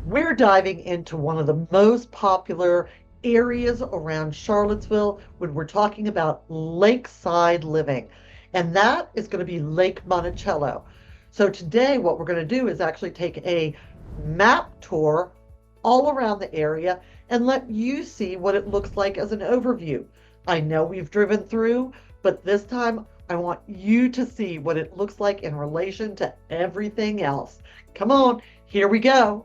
We're diving into one of the most popular areas around Charlottesville when we're talking about lakeside living, and that is going to be Lake Monticello. So today what we're going to do is actually take a map tour all around the area and let you see what it looks like as an overview. I know we've driven through, but this time I want you to see what it looks like in relation to everything else. Come on, here we go.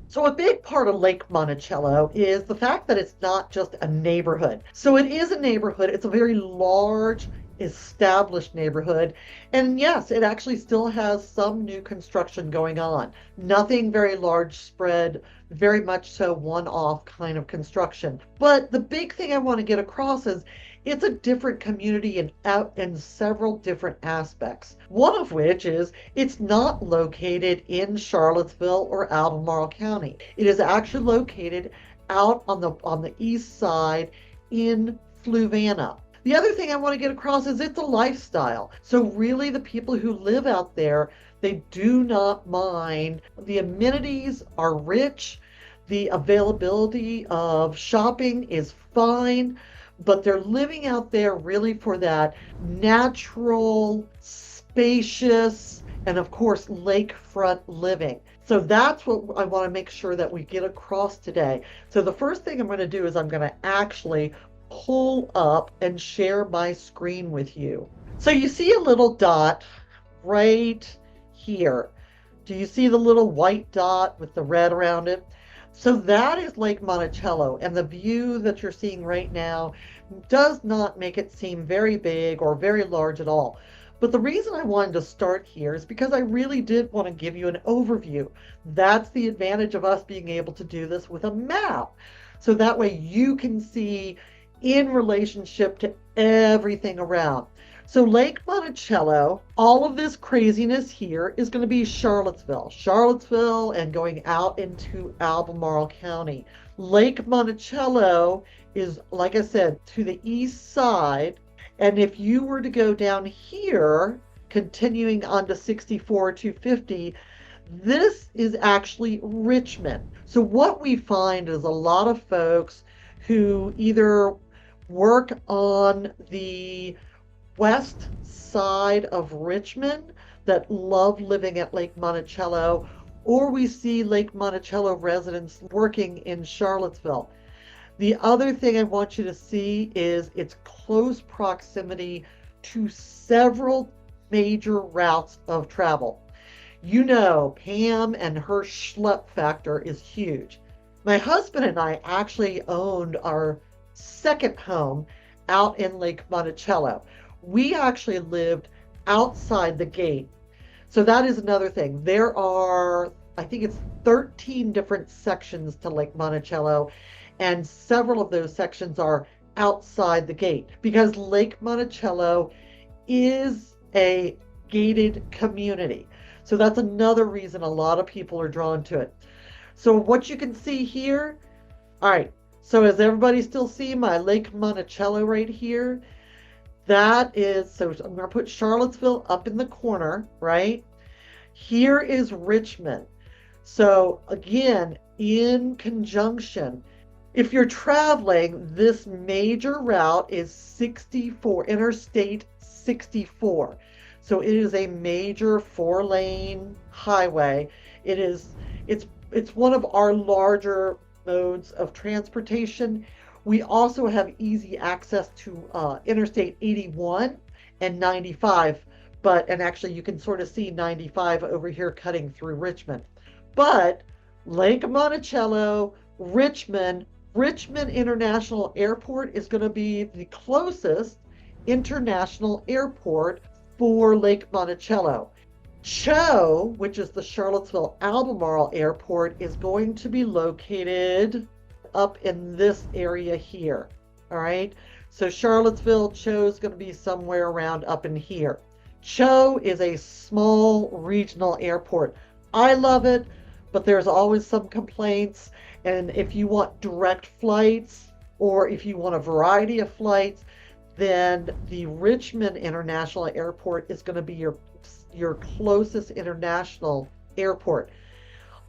So a big part of Lake Monticello is the fact that it's not just a neighborhood. So it is a neighborhood. It's a very large, established neighborhood. And yes, it actually still has some new construction going on. Nothing very large spread, very much so one-off kind of construction. But the big thing I want to get across is it's a different community in several different aspects. One of which is it's not located in Charlottesville or Albemarle County. It is actually located out on the east side in Fluvanna. The other thing I want to get across is it's a lifestyle. So really the people who live out there, they do not mind. The amenities are rich. The availability of shopping is fine, but they're living out there really for that natural, spacious, and of course, lakefront living. So that's what I want to make sure that we get across today. So the first thing I'm going to do is I'm going to actually pull up and share my screen with you. So you see a little dot right here. Do you see the little white dot with the red around it? So that is Lake Monticello, and the view that you're seeing right now does not make it seem very big or very large at all. But the reason I wanted to start here is because I really did want to give you an overview. That's the advantage of us being able to do this with a map. So that way you can see in relationship to everything around. So Lake Monticello, all of this craziness here is going to be Charlottesville and going out into Albemarle County. Lake Monticello is, like I said, to the east side. And if you were to go down here, continuing on to 64 250, this is actually Richmond. So what we find is a lot of folks who either work on the west side of Richmond that love living at Lake Monticello, or we see Lake Monticello residents working in Charlottesville. The other thing I want you to see is its close proximity to several major routes of travel. You know, Pam and her schlep factor is huge. My husband and I actually owned our second home out in Lake Monticello. We actually lived outside the gate. So that is another thing. There are, I think it's 13 different sections to Lake Monticello, and several of those sections are outside the gate because Lake Monticello is a gated community. So that's another reason a lot of people are drawn to it. So what you can see here, all right, so does everybody still see my Lake Monticello right here? That is, so I'm going to put Charlottesville up in the corner, right? Here is Richmond. So again, in conjunction, if you're traveling, this major route is 64, Interstate 64. So it is a major 4-lane highway. It's one of our larger modes of transportation. We also have easy access to Interstate 81 and 95, and actually you can sort of see 95 over here cutting through Richmond. But Lake Monticello, Richmond International Airport is going to be the closest international airport for Lake Monticello. Cho, which is the Charlottesville Albemarle Airport, is going to be located up in this area here. All right. So Charlottesville, Cho is going to be somewhere around up in here. Cho is a small regional airport. I love it, but there's always some complaints. And if you want direct flights, or if you want a variety of flights, then the Richmond International Airport is going to be your closest international airport.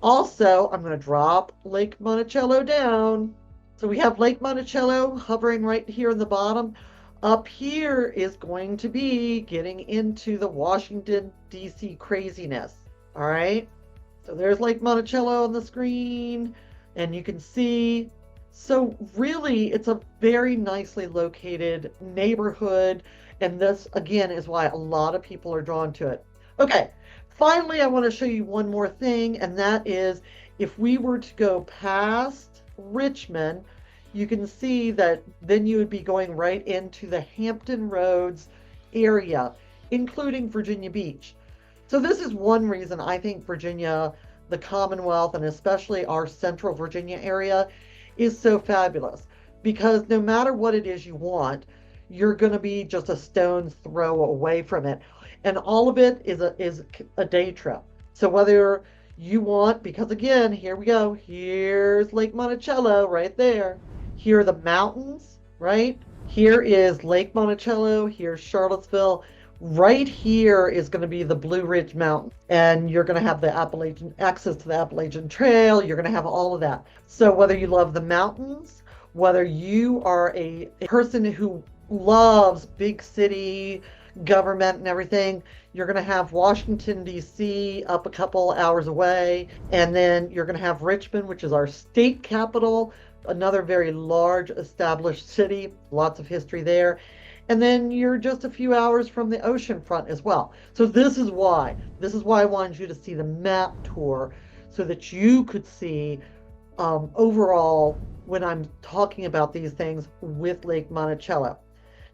Also, I'm going to drop Lake Monticello down. So we have Lake Monticello hovering right here in the bottom. Up here is going to be getting into the Washington, D.C. craziness. All right. So there's Lake Monticello on the screen, and you can see. So really, it's a very nicely located neighborhood, and this, again, is why a lot of people are drawn to it. Okay, finally, I want to show you one more thing, and that is if we were to go past Richmond, you can see that then you would be going right into the Hampton Roads area, including Virginia Beach. So this is one reason I think Virginia, the Commonwealth, and especially our Central Virginia area is so fabulous, because no matter what it is you want, you're going to be just a stone's throw away from it. And all of it is a day trip. So whether you want, because again, here we go, here's Lake Monticello right there. Here are the mountains, right? Here is Lake Monticello, here's Charlottesville. Right here is going to be the Blue Ridge Mountain, and you're going to have the Appalachian access to the Appalachian Trail. You're going to have all of that. So whether you love the mountains, whether you are a person who loves big city government and everything, you're going to have Washington, D.C. up a couple hours away, and then you're going to have Richmond, which is our state capital, another very large established city, lots of history there. And then you're just a few hours from the ocean front as well. So this is why I wanted you to see the map tour, so that you could see overall when I'm talking about these things with Lake Monticello.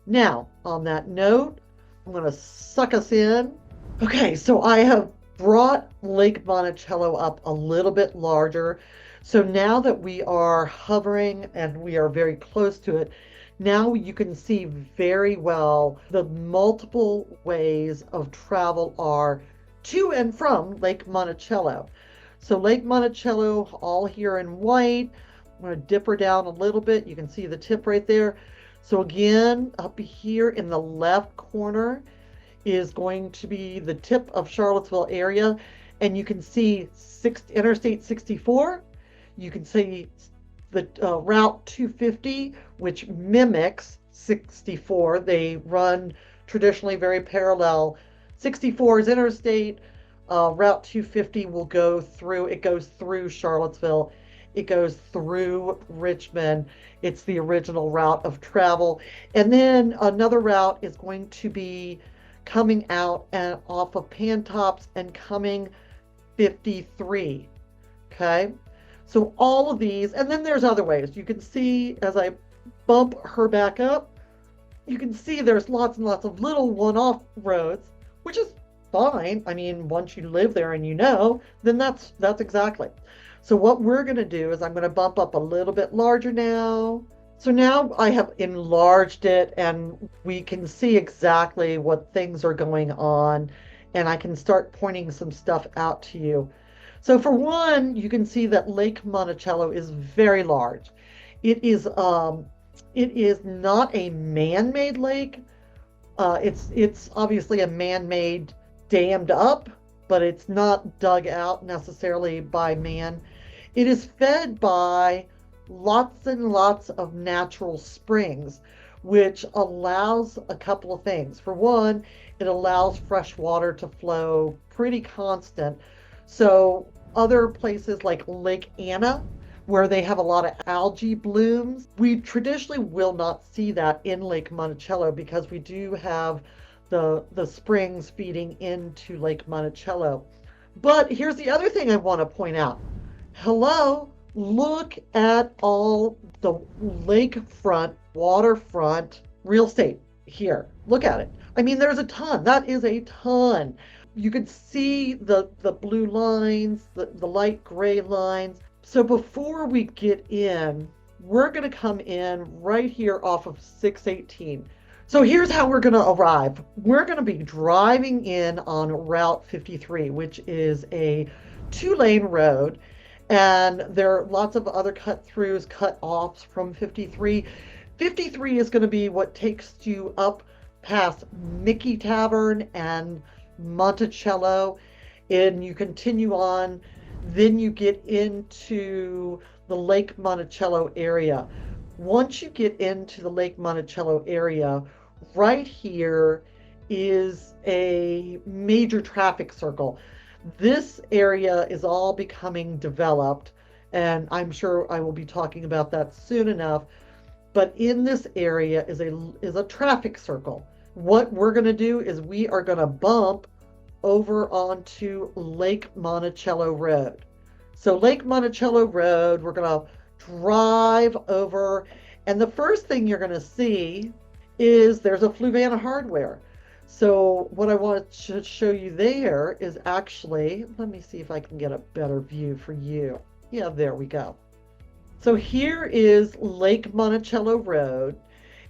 Now, on that note, I'm going to suck us in. Okay, so I have brought Lake Monticello up a little bit larger. So now that we are hovering and we are very close to it, now you can see very well the multiple ways of travel are to and from Lake Monticello. So Lake Monticello, all here in white. I'm going to dip her down a little bit. You can see the tip right there. So again, up here in the left corner is going to be the tip of Charlottesville area. And you can see Interstate 64. You can see the Route 250, which mimics 64. They run traditionally very parallel. 64 is interstate. Route 250 will go through, it goes through Charlottesville. It goes through Richmond. It's the original route of travel. And then another route is going to be coming out and off of Pantops and coming 53. Okay. So all of these, and then there's other ways. You can see as I bump her back up, you can see there's lots and lots of little one-off roads, which is fine. I mean, once you live there and you know, then that's exactly. So what we're going to do is I'm going to bump up a little bit larger now. So now I have enlarged it, and we can see exactly what things are going on, and I can start pointing some stuff out to you. So for one, you can see that Lake Monticello is very large. It is not a man-made lake. It's obviously a man-made dammed up, but it's not dug out necessarily by man. It is fed by lots and lots of natural springs, which allows a couple of things. For one, it allows fresh water to flow pretty constant. So other places like Lake Anna, where they have a lot of algae blooms, we traditionally will not see that in Lake Monticello, because we do have the springs feeding into Lake Monticello. But here's the other thing I want to point out. Hello, look at all the lakefront, waterfront real estate here. Look at it. I mean, there's a ton. That is a ton. You can see the blue lines, the light gray lines. So before we get in, we're going to come in right here off of 618. So here's how we're going to arrive. We're going to be driving in on Route 53, which is a 2-lane road. And there are lots of other cut throughs, cut offs from 53. 53 is going to be what takes you up past Mickey Tavern and Monticello, and you continue on. Then you get into the Lake Monticello area. Once you get into the Lake Monticello area, right here is a major traffic circle. This area is all becoming developed, and I'm sure I will be talking about that soon enough. But in this area is a traffic circle. What we're going to do is we are going to bump over onto Lake Monticello Road. So Lake Monticello Road, we're going to drive over, and the first thing you're going to see is there's a Fluvanna Hardware. So what I want to show you there is actually, let me see if I can get a better view for you. Yeah, there we go. So here is Lake Monticello Road,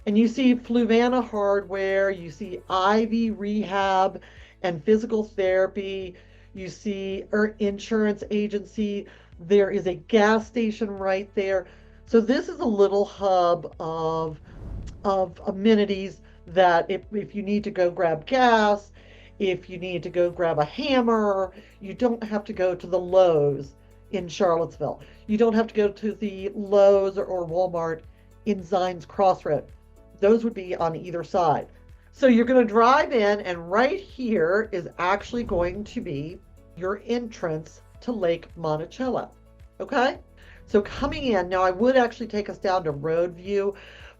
and you see Fluvanna Hardware, you see Ivy Rehab and Physical Therapy, you see insurance agency, there is a gas station right there. So this is a little hub of amenities that if you need to go grab gas, if you need to go grab a hammer, you don't have to go to the Lowe's in Charlottesville. You don't have to go to the Lowe's or Walmart in Zines Crossroad. Those would be on either side. So you're going to drive in, and right here is actually going to be your entrance to Lake Monticello. Okay? So coming in, now I would actually take us down to road view,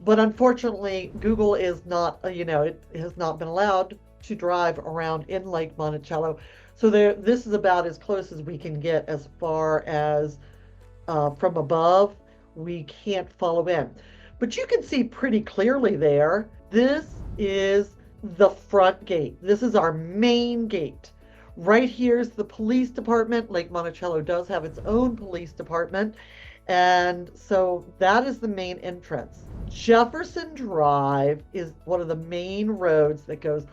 but unfortunately Google is not, it has not been allowed to drive around in Lake Monticello. So this is about as close as we can get as far as from above. We can't follow in. But you can see pretty clearly there, this is the front gate. This is our main gate. Right here is the police department. Lake Monticello does have its own police department. And so that is the main entrance. Jefferson Drive is one of the main roads that goes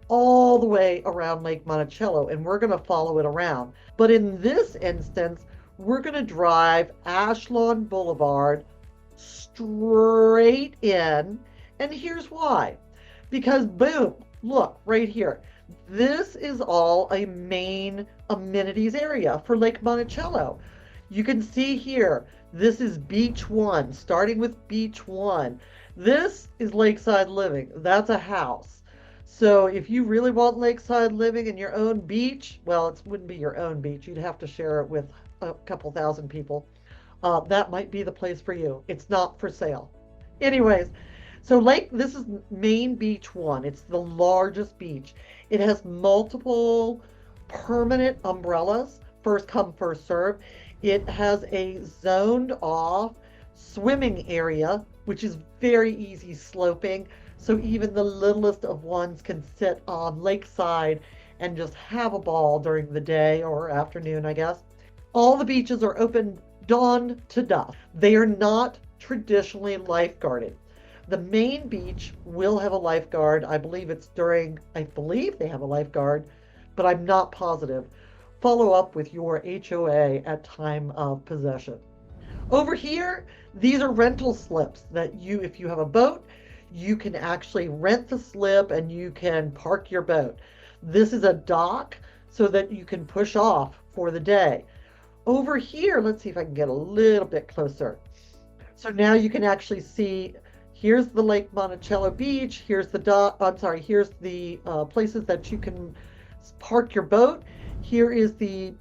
all the way around Lake Monticello, and we're going to follow it around. But in this instance, we're going to drive Ashlawn Boulevard straight in, and here's why. Because boom, look right here. This is all a main amenities area for Lake Monticello. You can see here, this is Beach 1, starting with Beach 1. This is Lakeside Living. That's a house. So if you really want lakeside living in your own beach, well, it wouldn't be your own beach. You'd have to share it with a couple thousand people. That might be the place for you. It's not for sale. Anyways, so this is Main Beach 1. It's the largest beach. It has multiple permanent umbrellas, first come, first serve. It has a zoned off swimming area, which is very easy sloping. So even the littlest of ones can sit on lakeside and just have a ball during the day or afternoon, I guess. All the beaches are open dawn to dusk. They are not traditionally lifeguarded. The main beach will have a lifeguard. I believe they have a lifeguard, but I'm not positive. Follow up with your HOA at time of possession. Over here, these are rental slips that if you have a boat, you can actually rent the slip and you can park your boat. This is a dock so that you can push off for the day. Over here, let's see if I can get a little bit closer. So now you can actually see, here's the Lake Monticello Beach, here's the dock, here's the places that you can park your boat. Here is the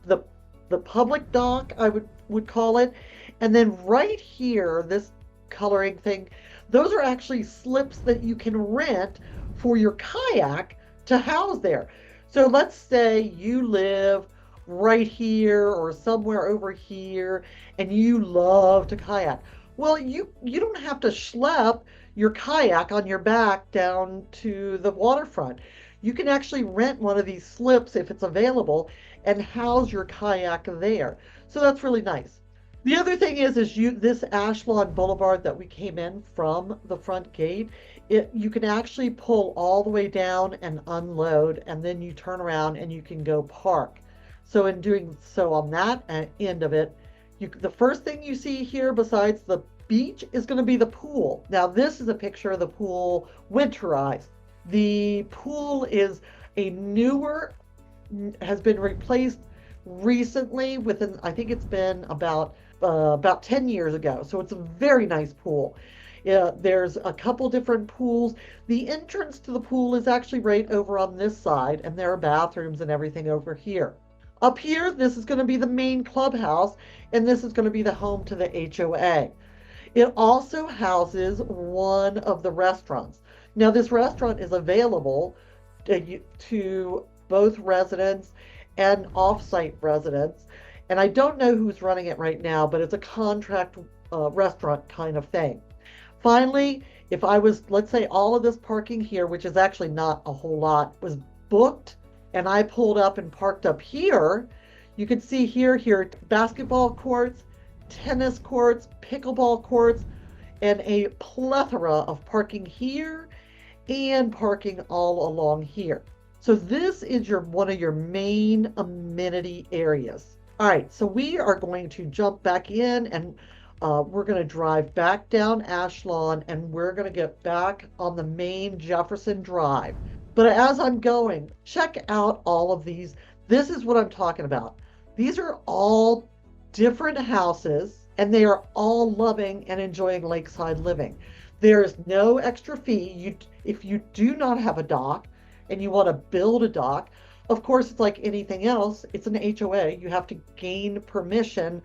public dock, I would call it. And then right here, this coloring thing, those are actually slips that you can rent for your kayak to house there. So let's say you live right here or somewhere over here and you love to kayak. Well, you don't have to schlep your kayak on your back down to the waterfront. You can actually rent one of these slips if it's available and house your kayak there. So that's really nice. The other thing is this Ashlawn Boulevard that we came in from the front gate, you can actually pull all the way down and unload, and then you turn around and you can go park. So in doing so on that end of it, The first thing you see here besides the beach is going to be the pool. Now, this is a picture of the pool winterized. The pool is a newer, has been replaced recently within, I think it's been about 10 years ago. So it's a very nice pool. There's a couple different pools. The entrance to the pool is actually right over on this side, and there are bathrooms and everything over here. Up here, this is going to be the main clubhouse, and this is going to be the home to the HOA. It also houses one of the restaurants. Now, this restaurant is available to both residents and off-site residents. And I don't know who's running it right now, but it's a contract restaurant kind of thing. Finally, if I was, let's say all of this parking here, which is actually not a whole lot, was booked, and I pulled up and parked up here, you can see here basketball courts, tennis courts, pickleball courts, and a plethora of parking here and parking all along here. So this is one of your main amenity areas. All right, so we are going to jump back in, and we're going to drive back down Ash Lawn, and we're going to get back on the main Jefferson Drive. But as I'm going, check out all of these. This is what I'm talking about. These are all different houses, and they are all loving and enjoying lakeside living. There is no extra fee. If you do not have a dock and you want to build a dock, of course, it's like anything else. It's an HOA. You have to gain permission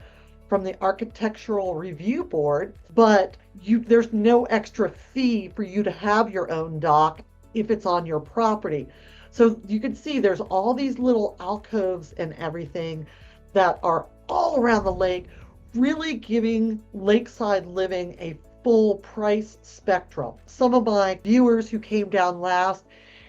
from the Architectural Review Board, but there's no extra fee for you to have your own dock if it's on your property. So you can see there's all these little alcoves and everything that are all around the lake, really giving lakeside living a full price spectrum. Some of my viewers who came down last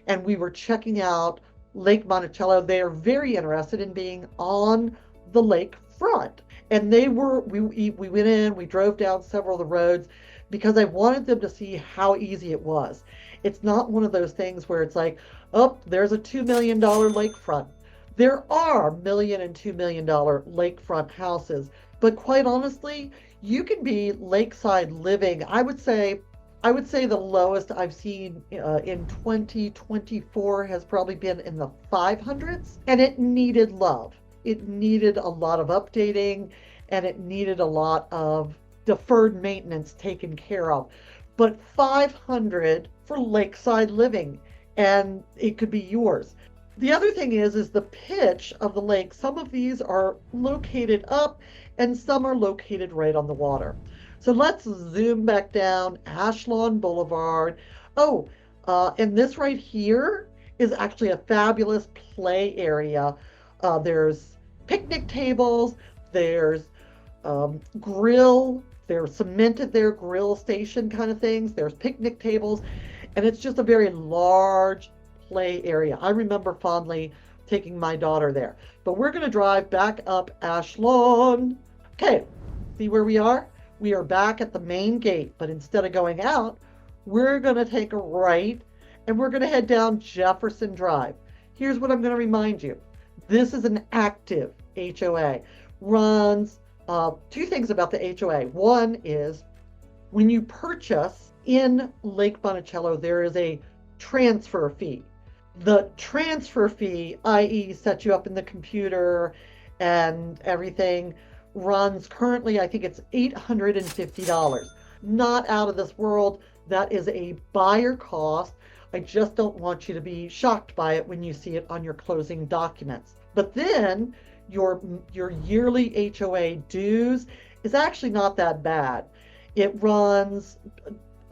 and we were checking out Lake Monticello, they are very interested in being on the lake front. And we went in, we drove down several of the roads because I wanted them to see how easy it was. It's not one of those things where it's like, oh, there's a $2 million lakefront. There are $1 million and $2 million lakefront houses, but quite honestly, you can be lakeside living. I would say the lowest I've seen in 2024 has probably been in the 500s, and it needed love. It needed a lot of updating, and it needed a lot of deferred maintenance taken care of. But 500 for lakeside living, and it could be yours. The other thing is the pitch of the lake. Some of these are located up, and some are located right on the water. So let's zoom back down Ash Lawn Boulevard. Oh, and this right here is actually a fabulous play area. There's picnic tables, there's grill, there's cemented there grill station kind of things, there's picnic tables, and it's just a very large play area. I remember fondly taking my daughter there. But we're going to drive back up Ash Lawn. Okay, see where we are? We are back at the main gate, but instead of going out, we're going to take a right, and we're going to head down Jefferson Drive. Here's what I'm going to remind you. This is an active HOA. Runs two things about the HOA. One is when you purchase in Lake Monticello, there is a transfer fee. The transfer fee, i.e. set you up in the computer and everything, runs currently, I think it's $850. Not out of this world. That is a buyer cost. I just don't want you to be shocked by it when you see it on your closing documents. But then your yearly HOA dues is actually not that bad. It runs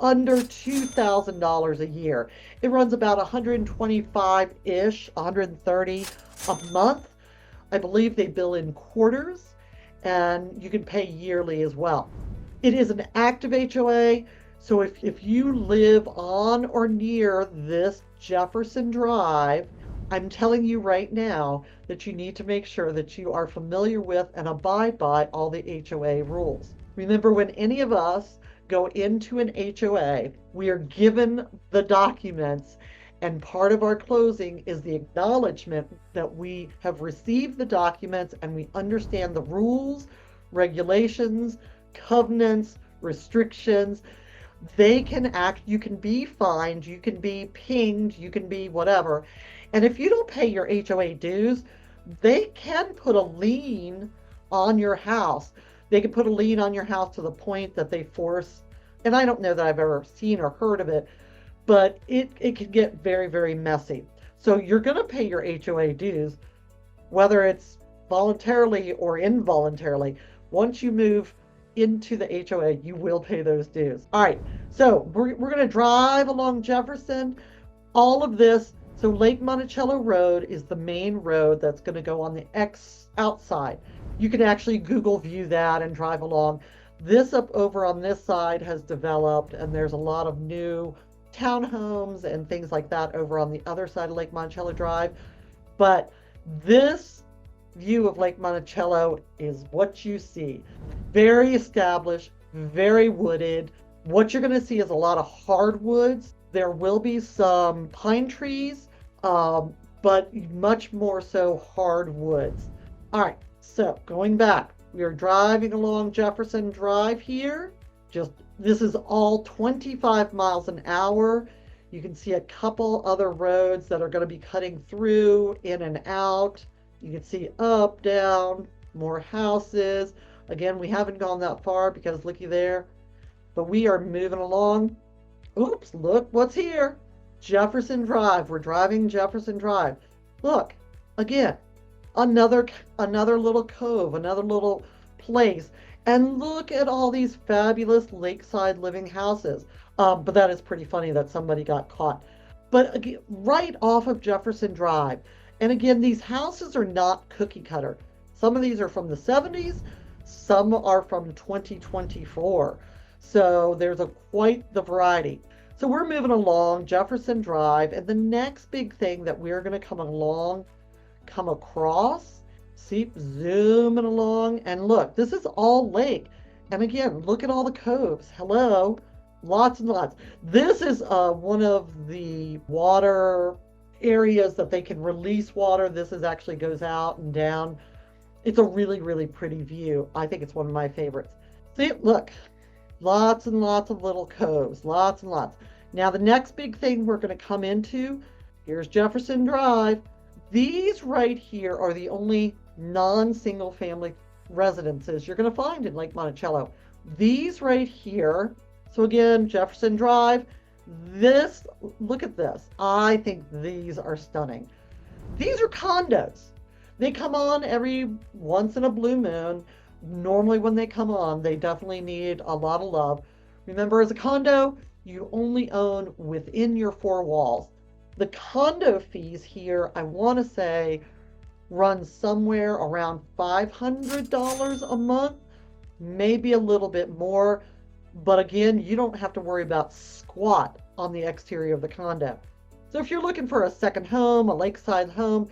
under $2,000 a year. It runs about 125-ish, 130 a month. I believe they bill in quarters, and you can pay yearly as well. It is an active HOA, so if you live on or near this Jefferson Drive, I'm telling you right now that you need to make sure that you are familiar with and abide by all the HOA rules. Remember, when any of us go into an HOA, we are given the documents, and part of our closing is the acknowledgement that we have received the documents and we understand the rules, regulations, covenants, restrictions. They can act, you can be fined, you can be pinged, you can be whatever. And if you don't pay your HOA dues, they can put a lien on your house. They can put a lien on your house to the point that they force, and I don't know that I've ever seen or heard of it, but it can get very, very messy. So you're going to pay your HOA dues, whether it's voluntarily or involuntarily. Once you move into the HOA, you will pay those dues. All right, so we're going to drive along Jefferson. All of this, so Lake Monticello Road is the main road that's going to go on the outside. You can actually Google view that and drive along. This up over on this side has developed, and there's a lot of new townhomes and things like that over on the other side of Lake Monticello Drive. But this view of Lake Monticello is what you see. Very established, very wooded. What you're going to see is a lot of hardwoods. There will be some pine trees, but much more so hardwoods. All right, so going back, we are driving along Jefferson Drive here. This is all 25 miles an hour. You can see a couple other roads that are going to be cutting through, in and out. You can see up, down, more houses. Again, we haven't gone that far because looky there. But we are moving along. Oops, look what's here. Jefferson Drive. We're driving Jefferson Drive. Look, again, another little cove, another little place. And look at all these fabulous lakeside living houses. But that is pretty funny that somebody got caught. But again, right off of Jefferson Drive. And again, these houses are not cookie cutter. Some of these are from the 70s. Some are from 2024. So there's quite the variety. So we're moving along Jefferson Drive. And the next big thing that we're going to come across, see, zooming along. And look, this is all lake. And again, look at all the coves. Hello. Lots and lots. This is one of the water areas that they can release water. This actually goes out and down. It's a really, really pretty view. I think it's one of my favorites. See, look, lots and lots of little coves, lots and lots. Now, the next big thing we're going to come into, here's Jefferson Drive. These right here are the only non-single family residences you're going to find in Lake Monticello. These right here, so again, Jefferson Drive, look at this. I think these are stunning. These are condos. They come on every once in a blue moon. Normally when they come on, they definitely need a lot of love. Remember, as a condo, you only own within your four walls. The condo fees here, I want to say, run somewhere around $500 a month, maybe a little bit more. But again, you don't have to worry about squat on the exterior of the condo. So if you're looking for a second home, a lakeside home,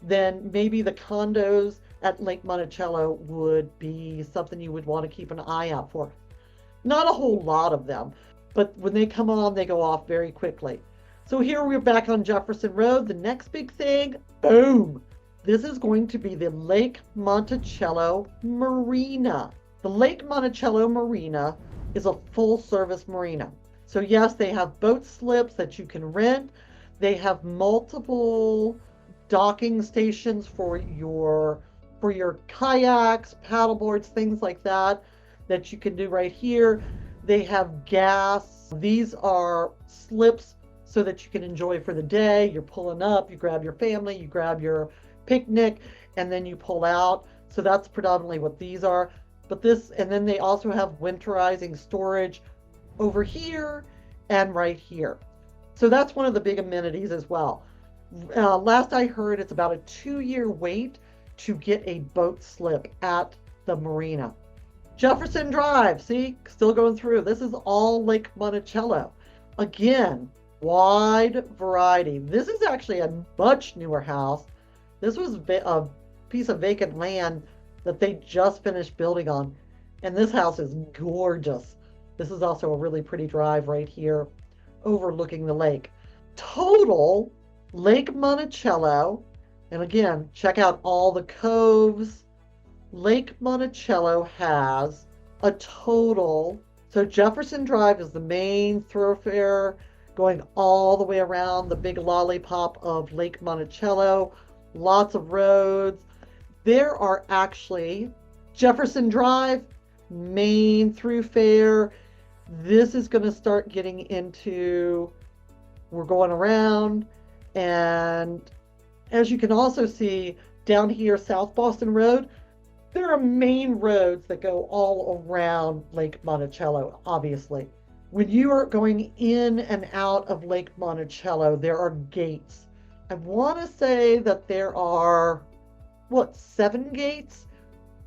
then maybe the condos at Lake Monticello would be something you would want to keep an eye out for. Not a whole lot of them, but when they come on, they go off very quickly. So here we're back on Jefferson Road. The next big thing, boom! This is going to be the Lake Monticello Marina. The Lake Monticello Marina is a full-service marina. So yes, they have boat slips that you can rent. They have multiple docking stations for your kayaks, paddleboards, things like that you can do right here. They have gas. These are slips so that you can enjoy for the day. You're pulling up, you grab your family, you grab your picnic, and then you pull out. So that's predominantly what these are. But and then they also have winterizing storage over here and right here. So that's one of the big amenities as well. Last I heard, it's about a 2-year wait to get a boat slip at the marina. Jefferson Drive, see, still going through. This is all Lake Monticello. Again, wide variety. This is actually a much newer house. This was a piece of vacant land that they just finished building on. And this house is gorgeous. This is also a really pretty drive right here overlooking the lake. Total Lake Monticello, and again, check out all the coves, Lake Monticello has a total, so Jefferson Drive is the main thoroughfare going all the way around the big lollipop of Lake Monticello, lots of roads. There are actually Jefferson Drive, main thoroughfare. This is going to start getting into, we're going around, and as you can also see down here, South Boston Road, there are main roads that go all around Lake Monticello, obviously. When you are going in and out of Lake Monticello, there are gates. I want to say that there are, what, 7 gates?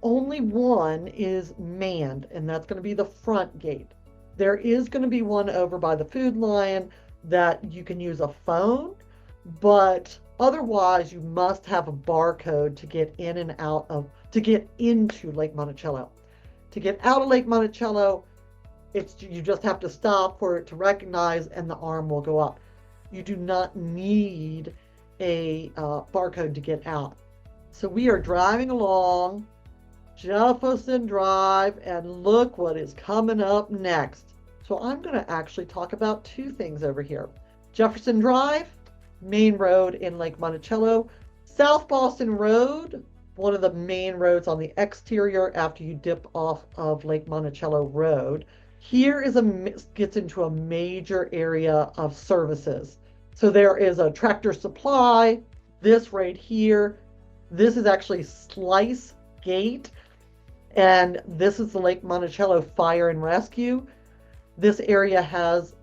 Only one is manned, and that's going to be the front gate. There is going to be one over by the Food Lion that you can use a phone, but otherwise you must have a barcode to get in and out of, to get into Lake Monticello. To get out of Lake Monticello, you just have to stop for it to recognize and the arm will go up. You do not need a barcode to get out. So we are driving along Jefferson Drive, and look what is coming up next. So I'm going to actually talk about 2 things over here. Jefferson Drive, main road in Lake Monticello. South Boston Road, one of the main roads on the exterior after you dip off of Lake Monticello Road. Here gets into a major area of services. So there is a Tractor Supply, this right here. This is actually Slice Gate, and this is the Lake Monticello Fire and Rescue. This area has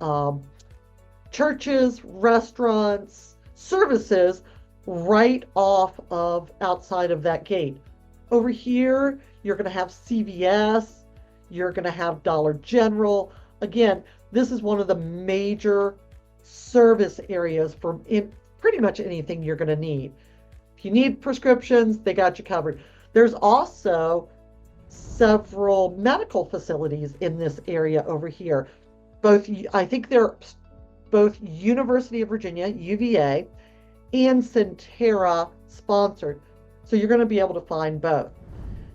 churches, restaurants, services right off of outside of that gate. Over here, you're going to have CVS, you're going to have Dollar General. Again, this is one of the major service areas for pretty much anything you're going to need. If you need prescriptions, they got you covered. There's also several medical facilities in this area over here. I think they're both University of Virginia, UVA, and Centera sponsored. So you're going to be able to find both.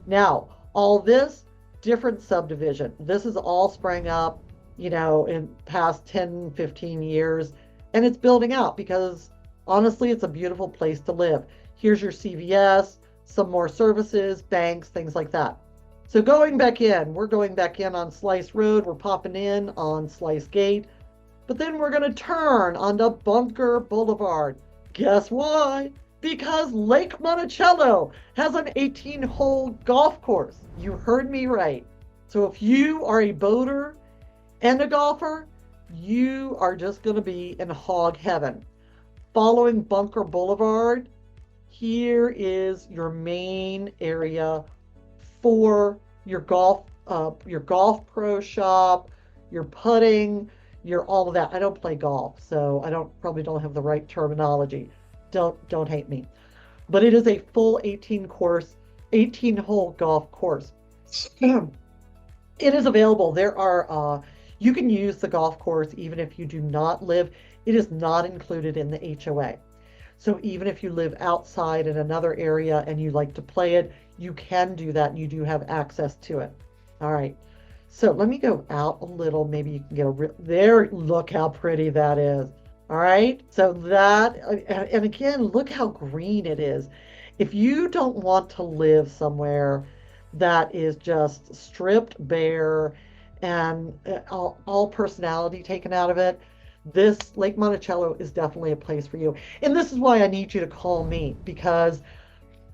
Now, all this, different subdivision. This is all sprang up, in past 10, 15 years, and it's building out because honestly, it's a beautiful place to live. Here's your CVS, some more services, banks, things like that. So we're going back in on Slice Road. We're popping in on Slice Gate, but then we're going to turn onto Bunker Boulevard. Guess why? Because Lake Monticello has an 18-hole golf course. You heard me right. So if you are a boater and a golfer, you are just going to be in hog heaven. Following Bunker Boulevard, here is your main area for your golf pro shop, your putting, your all of that. I don't play golf, so I probably don't have the right terminology. Don't hate me. But it is a full 18-hole golf course. It is available. There are you can use the golf course even if you do not live. It is not included in the HOA. So even if you live outside in another area and you like to play it, you can do that and you do have access to it. All right. So let me go out a little. Maybe you can get there. Look how pretty that is. All right. So and again, look how green it is. If you don't want to live somewhere that is just stripped bare and all personality taken out of it, this Lake Monticello is definitely a place for you. And this is why I need you to call me, because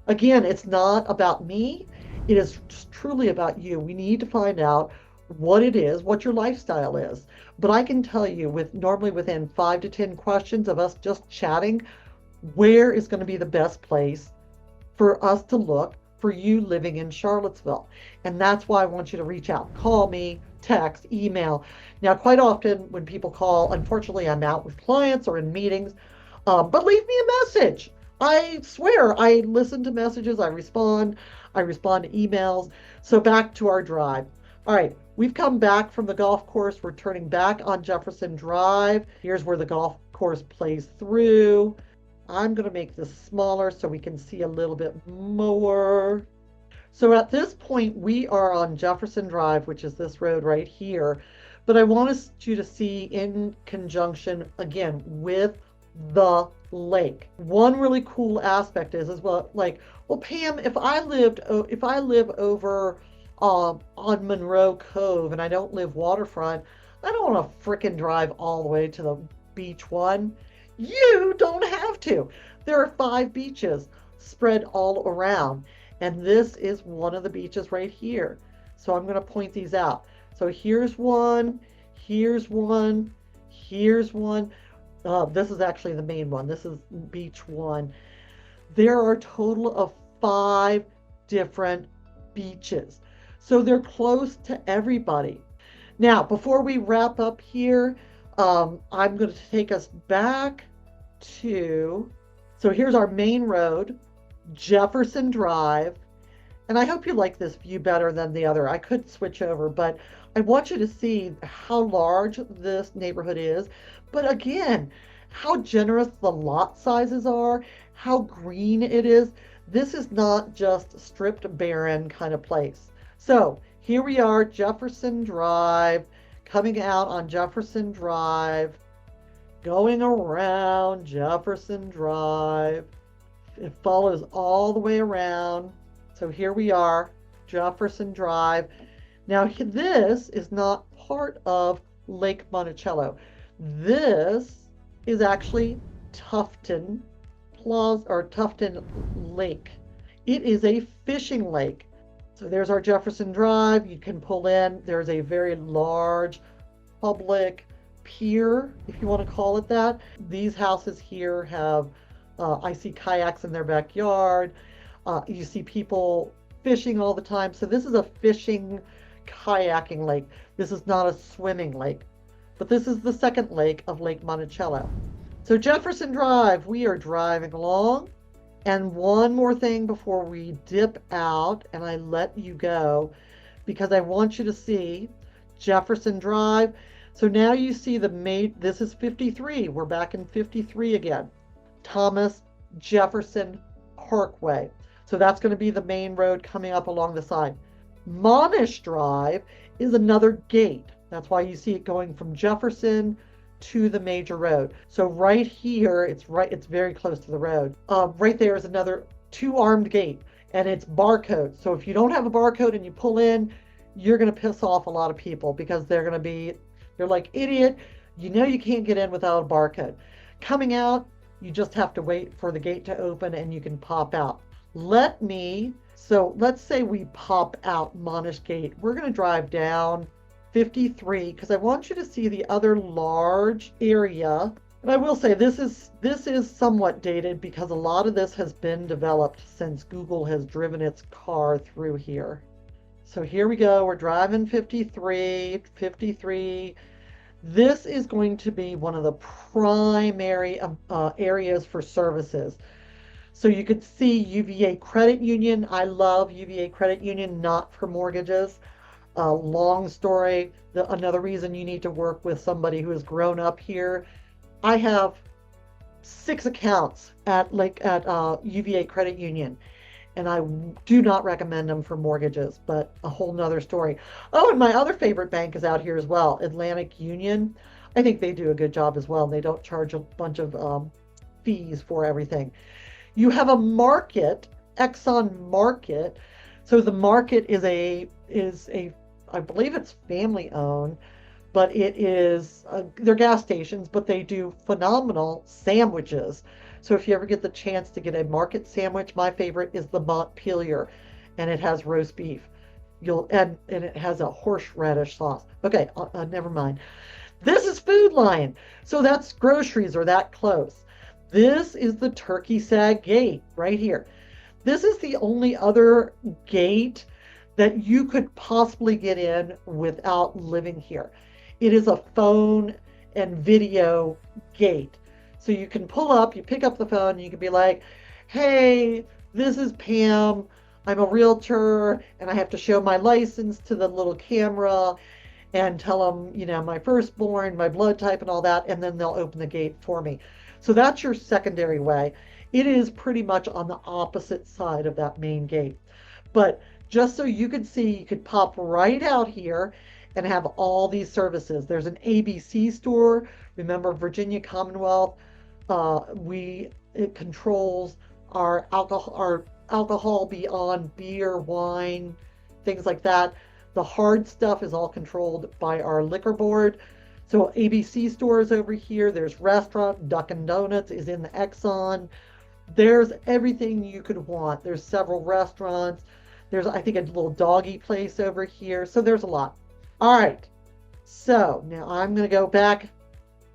again, it's not about me. It is truly about you. We need to find out what it is, what your lifestyle is. But I can tell you normally within 5 to 10 questions of us just chatting, where is going to be the best place for us to look for you living in Charlottesville. And that's why I want you to reach out. Call me, text, email. Now, quite often when people call, unfortunately, I'm out with clients or in meetings, but leave me a message. I swear, I listen to messages, I respond to emails. So back to our drive. All right, we've come back from the golf course. We're turning back on Jefferson Drive. Here's where the golf course plays through. I'm going to make this smaller so we can see a little bit more. So at this point, we are on Jefferson Drive, which is this road right here. But I want you to see in conjunction again with the lake. One really cool aspect is as well, like, well, Pam, if I live over on Monroe Cove and I don't live waterfront, I don't want to frickin' drive all the way to the beach one. You don't have to. There are 5 beaches spread all around, and this is one of the beaches right here. So I'm going to point these out. So here's one, here's one, here's one. This is actually the main one. This is beach 1. There are a total of 5 different beaches. So they're close to everybody. Now, before we wrap up here, I'm going to take us back to, so here's our main road, Jefferson Drive. And I hope you like this view better than the other. I could switch over, but I want you to see how large this neighborhood is. But again, how generous the lot sizes are, how green it is. This is not just stripped barren kind of place. So here we are, Jefferson Drive, coming out on Jefferson Drive, going around Jefferson Drive. It follows all the way around. So here we are, Jefferson Drive. Now this is not part of Lake Monticello. This is actually Tufton Plaza or Tufton Lake. It is a fishing lake. So there's our Jefferson Drive. You can pull in. There's a very large public pier, if you want to call it that. These houses here have, I see kayaks in their backyard. You see people fishing all the time. So this is a fishing, kayaking lake. This is not a swimming lake. But this is the second lake of Lake Monticello. So Jefferson Drive, we are driving along. And one more thing before we dip out and I let you go, because I want you to see Jefferson Drive. So now you see this is 53. We're back in 53 again. Thomas Jefferson Parkway. So that's going to be the main road coming up along the side. Monash Drive is another gate. That's why you see it going from Jefferson to the major road. So right here, it's very close to the road. Right there is another 2-armed gate, and it's barcode. So if you don't have a barcode and you pull in, you're going to piss off a lot of people because they're like, idiot, you know you can't get in without a barcode. Coming out, you just have to wait for the gate to open and you can pop out. So let's say we pop out Monash Gate. We're going to drive down 53 because I want you to see the other large area. And I will say this is somewhat dated because a lot of this has been developed since Google has driven its car through here. So here we go. We're driving 53. This is going to be one of the primary areas for services. So you could see UVA Credit Union. I love UVA Credit Union, not for mortgages. Long story. Another reason you need to work with somebody who has grown up here. I have 6 accounts at UVA Credit Union, and I do not recommend them for mortgages, but a whole nother story. Oh, and my other favorite bank is out here as well, Atlantic Union. I think they do a good job as well. They don't charge a bunch of fees for everything. You have a market, Exxon Market. So the market is a I believe it's family owned, but it is they're gas stations, but they do phenomenal sandwiches. So if you ever get the chance to get a market sandwich, my favorite is the Montpelier, and it has roast beef. And it has a horseradish sauce. Okay, never mind. This is Food Lion, so that's groceries or that close. This is the Turkey Sag Gate right here. This is the only other gate that you could possibly get in without living here. It is a phone and video gate. So you can pull up, you pick up the phone, and you can be like, hey, this is Pam. I'm a realtor, and I have to show my license to the little camera and tell them, my firstborn, my blood type, and all that, and then they'll open the gate for me. So that's your secondary way. It is pretty much on the opposite side of that main gate. But just so you can see, you could pop right out here and have all these services. There's an ABC store. Remember, Virginia Commonwealth, it controls our alcohol beyond beer, wine, things like that. The hard stuff is all controlled by our liquor board. So ABC store is over here. There's restaurant, Dunkin' Donuts is in the Exxon. There's everything you could want. There's several restaurants. There's, I think, a little doggy place over here. So there's a lot. All right. So now I'm going to go back.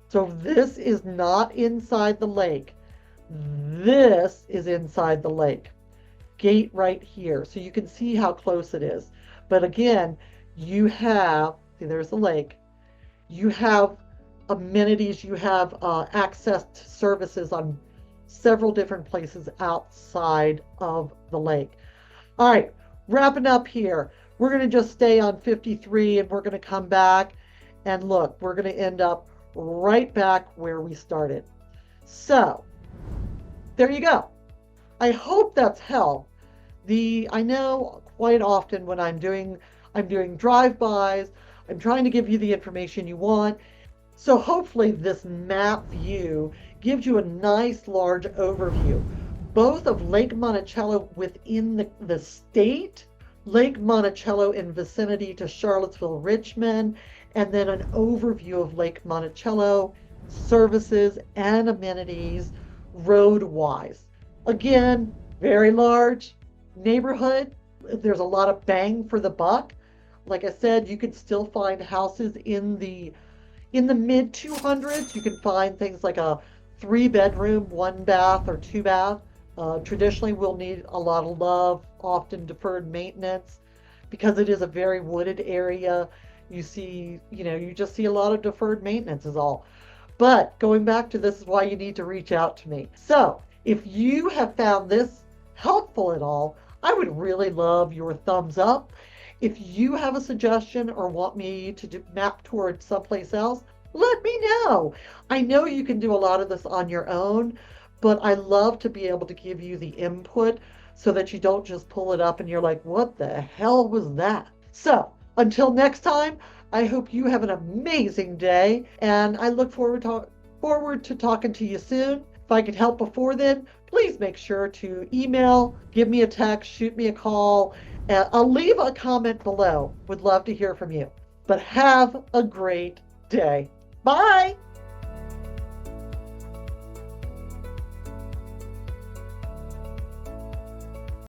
So this is not inside the lake. This is inside the lake. Gate right here. So you can see how close it is. But again, you have, see, there's the lake. You have amenities. You have access to services on several different places outside of the lake. All right, wrapping up here. We're going to just stay on 53 and we're going to come back and look, we're going to end up right back where we started. So there you go. I hope that's helped. I know quite often when I'm doing drive-bys, I'm trying to give you the information you want. So hopefully this map view gives you a nice large overview, both of Lake Monticello within the state, Lake Monticello in vicinity to Charlottesville, Richmond, and then an overview of Lake Monticello services and amenities road-wise. Again, very large neighborhood. There's a lot of bang for the buck. Like I said, you can still find houses in the mid 200s. You can find things like a 3-bedroom, 1-bath, or 2-bath. Traditionally, we'll need a lot of love, often deferred maintenance, because it is a very wooded area. You just see a lot of deferred maintenance is all. But going back to this is why you need to reach out to me. So if you have found this helpful at all, I would really love your thumbs up. If you have a suggestion or want me to map towards someplace else, let me know. I know you can do a lot of this on your own, but I love to be able to give you the input so that you don't just pull it up and you're like, what the hell was that? So until next time, I hope you have an amazing day, and I look forward to talking to you soon. If I could help before then, please make sure to email, give me a text, shoot me a call. I'll leave a comment below. Would love to hear from you. But have a great day. Bye.